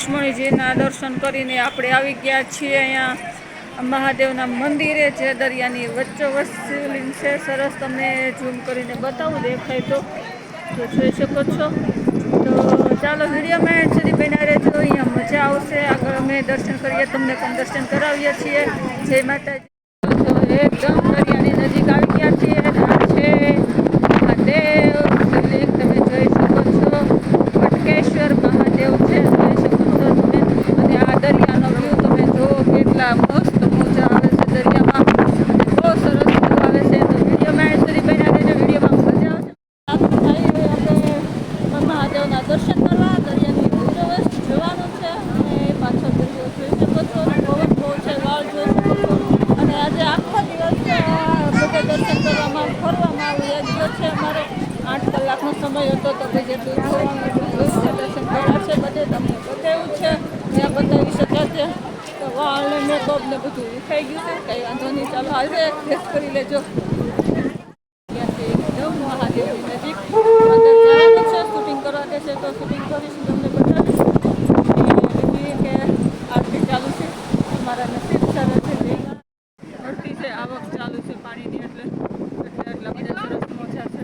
લક્ષ્મણજીના દર્શન કરીને આપણે આવી ગયા છીએ અહીંયા મહાદેવના મંદિરે, જે દરિયાની વચ્ચોવચ્ચ શિવલિંગ છે. સરસ, તમને ઝૂમ કરીને બતાવું દેખાય તો જોઈ શકો છો. તો ચાલો વિડીયોમાં એન્ડ સુધી બન્યા રહેજો, અહીંયા મજા આવશે. આગળ અમે દર્શન કરીએ, તમને પણ દર્શન કરાવીએ છીએ. જય માતાજી. એકદમ દરિયાની નજીક આવી ગયા છીએ. મહાદેવ શિવલિંગ તમે જોઈ શકો છો. ભટકેશ્વર મહાદેવ છે, જોઈ શકો છો તમે. અને આ દરિયાનો વ્યૂ તમે જુઓ, કેટલા મસ્ત મોજા આવે છે દરિયામાં. બહુ સરસ વ્યૂ આવે છે. તો વિડીયોમાં એન્ડ સુધી બન્યા રહેજો, વિડીયોમાં મજા આવશે. આપણે મહાદેવના દર્શન કરવા દરિયાની વચ્ચોવચ્ચ જવાનું છે. અને પાછળ દરિયો જોઈ શકો છો. પવન બહુ છે, વાળ જોઈ શકો છો. અને આજે આખો દિવસ બધે દર્શન કરવામાં ફરવામાં ગયો છે. અમારે 8 કલાકનો સમય હતો, તો ભાઈ જેટલું જોવાનું જોયું છે, દર્શન કર્યા છે બધે. તમને બતાવ્યું છે, ત્યાં બતાવી શક્યા છે. તો વાળ ને મેકઅપ ને બધું વિખાઈ ગયું છે, કંઈ વાંધો નહીં. ચાલો આજે ફ્રેશ કરી લેજો. એકદમ મહાદેવની નજીક અંદર જવાનું છે. શૂટિંગ કરવા દે છે તો શૂટિંગ કરીશું, તમને બતાવીશું. કે આરતી ચાલુ છે, અમારા નસીબ સરસ છે. ભરતી છે, આવક ચાલુ છે પાણીની, એટલે એટલા બધા સરસ મોજા છે.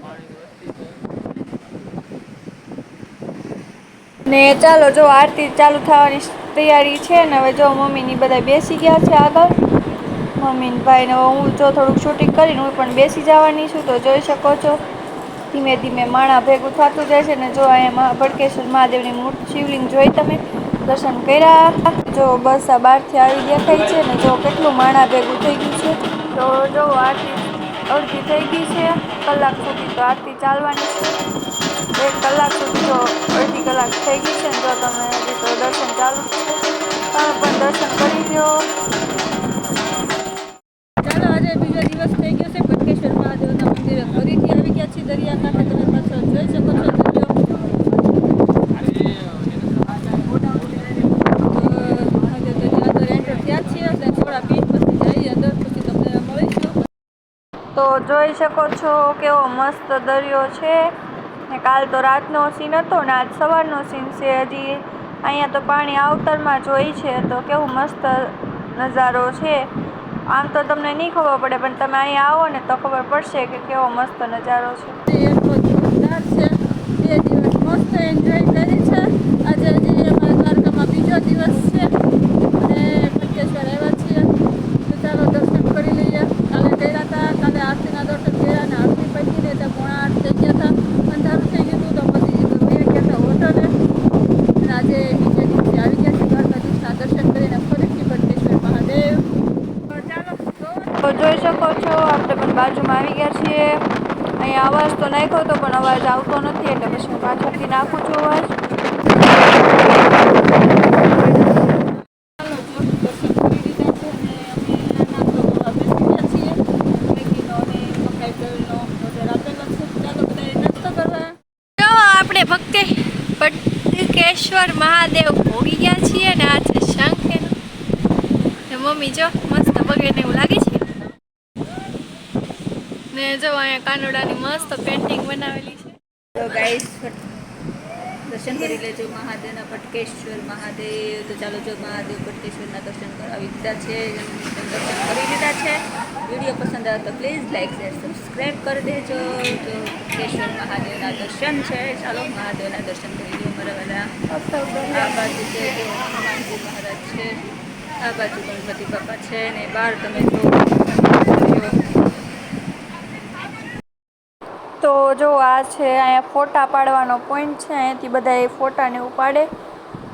ને ચાલો, જો આરતી ચાલુ થવાની તૈયારી છે ને. હવે જો મમ્મીની બધા બેસી ગયા છે આગળ. મમ્મી ને ભાઈ ને હું જો થોડુંક શૂટિંગ કરીને હું પણ બેસી જવાની છું. તો જોઈ શકો છો, ધીમે ધીમે માણા ભેગું થતું જાય છે. ને જો અહીંયા ભટકેશ્વર મહાદેવની મૂર્તિ શિવલિંગ જોઈ તમે, દર્શન કર્યા. જો બસ આ બહારથી આવી દેખાય છે ને, જો કેટલું માણા ભેગું થઈ ગયું છે. તો જો આરતી અડધી થઈ ગઈ છે. કલાક સુધી તો આરતી ચાલવાની છે. 1 કલાક સુધી તો અડધી કલાક થઈ ગઈ છે ને. જો તમે હજી તો દર્શન ચાલુ છે, તમે પણ દર્શન કરી લો. ચાલો, આજે બીજો દિવસ થઈ ગયો છે. ભટકેશ્વર મહાદેવના મંદિરે ફરીથી આવી ગયા છીએ દરિયાકાંઠે. તમે પાછળ જોઈ શકો છો દરિયો. તો જોઈ શકો છો કેવો મસ્ત દરિયો છે. ને કાલ તો રાતનો સીન હતો ને આજ સવારનો સીન છે. હજી અહીંયા તો પાણી આવતરમાં જ હોય છે. તો કેવું મસ્ત નજારો છે. આમ તો તમને નહીં ખબર પડે, પણ તમે અહીંયા આવો ને તો ખબર પડશે કે કેવો મસ્ત નજારો છે. એટલો જોરદાર છે. 2 દિવસ મસ્ત એન્જોય કરી છે. આજે હજી અમારા દ્વારકામાં બીજો દિવસ છે અને ભટકેશ્વર આવ્યા છીએ. તો ચાલો દર્શન કરી લઈએ. કાલે કર્યા હતા, કાલે આરતીના દર્શન કર્યા અને આરતી પતી ને ત્યાં 7:30 થઈ ગયા હતા. અંધારું થઈ ગયું હતું તો પછી મેં ગયા હતા હોટલે. અને આજે બીજે દિવસે આવી ગયા છે દ્વારકાધીશના દર્શન કરીને ફરીથી ભટકેશ્વર મહાદેવ. તો જોઈ શકો છો, આપણે પણ બાજુમાં આવી ગયા છીએ. અહીંયા અવાજ તો નાખ્યો હતો પણ અવાજ આવતો નથી, એટલે પછી હું પાછળથી નાખું છું અવાજ. આપણે ભટકેશ્વર મહાદેવ ભોગી ગયા છીએ ને. આ છે શંખ એનો. મમ્મી જો મસ્ત બગેને એવું લાગે છે ને. જો અહીંયા કાનોડાની મસ્ત પેન્ટિંગ બનાવેલી છે. તો ગાઈસ, દર્શન કરી લેજો મહાદેવના, ભટકેશ્વર મહાદેવ. તો ચાલો, જો મહાદેવ ભટકેશ્વરના દર્શન કરાવી દીધા છે, દર્શન કરી લીધા છે. વિડીયો પસંદ આવે તો પ્લીઝ લાઈક શેર સબસ્ક્રાઈબ કરી દેજો. તો ભટકેશ્વર મહાદેવના દર્શન છે. ચાલો મહાદેવના દર્શન કરી લો મારા વાલા. આ બાજુ છે હનુમાનજી મહારાજ છે, આ બાજુ ગણપતિ બાપા છે ને બહાર તમે જો. તો જો આ છે અહીંયા ફોટા પાડવાનો પોઈન્ટ છે. અહીંયાથી બધા એ ફોટાને ઉપાડે,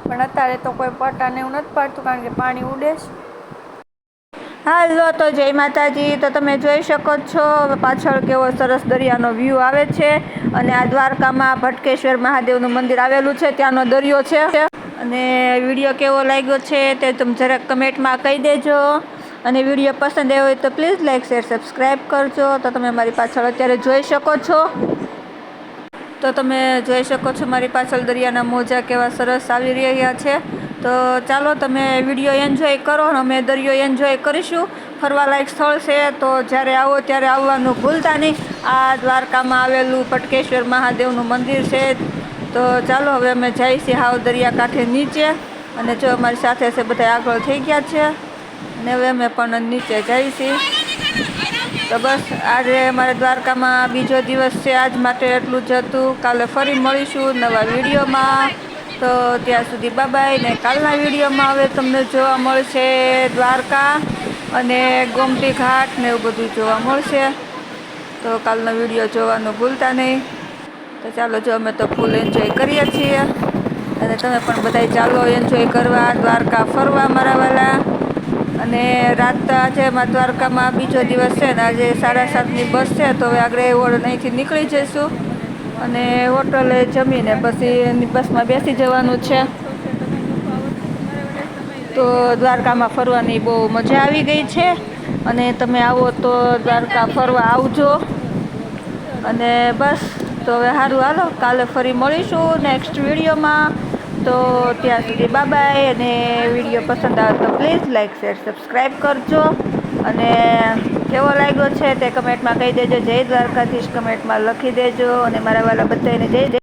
પણ અત્યારે તો કોઈ ફોટાને એવું નથી પાડતું કારણ કે પાણી ઉડે છે. હાલો, તો જય માતાજી. તો તમે જોઈ શકો છો પાછળ કેવો સરસ દરિયાનો વ્યૂ આવે છે. અને આ દ્વારકામાં ભટકેશ્વર મહાદેવનું મંદિર આવેલું છે, ત્યાંનો દરિયો છે. અને વિડીયો કેવો લાગ્યો છે તે તમે જરાક કમેન્ટમાં કહી દેજો. અને વિડીયો પસંદ આવ્યો હોય તો પ્લીઝ લાઈક શેર સબસ્ક્રાઈબ કરજો. તો તમે મારી પાછળ અત્યારે જોઈ શકો છો. તો તમે જોઈ શકો છો મારી પાછળ દરિયાના મોજા કેવા સરસ આવી રહ્યા છે. તો ચાલો તમે વિડીયો એન્જોય કરો, અમે દરિયો એન્જોય કરીશું. ફરવાલાયક સ્થળ છે, તો જ્યારે આવો ત્યારે આવવાનું ભૂલતા નહીં. આ દ્વારકામાં આવેલું ભટકેશ્વર મહાદેવનું મંદિર છે. તો ચાલો હવે અમે જઈએ છીએ હાવ દરિયાકાંઠે નીચે. અને જો અમારી સાથે છે બધા આગળ થઈ ગયા છે અને હવે અમે પણ નીચે જઈએ છીએ. તો બસ આજે અમારે દ્વારકામાં બીજો દિવસ છે. આજ માટે એટલું જ હતું. કાલે ફરી મળીશું નવા વિડીયોમાં. તો ત્યાં સુધી બાય. ને કાલના વિડીયોમાં હવે તમને જોવા મળશે દ્વારકા અને ગોમતી ઘાટ ને એવું બધું જોવા મળશે. તો કાલનો વિડીયો જોવાનું ભૂલતા નહીં. તો ચાલો, જો અમે તો ફૂલ એન્જોય કરીએ છીએ અને તમે પણ બધાય ચાલો એન્જોય કરવા, દ્વારકા ફરવા મારા વાલા. અને રાત તો આજે અમારા દ્વારકામાં બીજો દિવસ છે ને આજે 7:30ની બસ છે. તો હવે આગળ અહીંથી નીકળી જઈશું અને હોટલે જમીને પછી એની બસમાં બેસી જવાનું છે. તો દ્વારકામાં ફરવાની બહુ મજા આવી ગઈ છે અને તમે આવો તો દ્વારકા ફરવા આવજો. અને બસ તો હવે સારું, હાલો કાલે ફરી મળીશું નેક્સ્ટ વિડીયોમાં. તો ત્યાં સુધી બાય. અને વિડીયો પસંદ આવે તો પ્લીઝ લાઈક, શેર, સબસ્ક્રાઈબ કરજો. અને કેવો લાગ્યો છે તે કમેન્ટમાં કહી દેજો. જય દ્વારકાધીશ કમેન્ટમાં લખી દેજો. અને મારા વાલા બધાને જય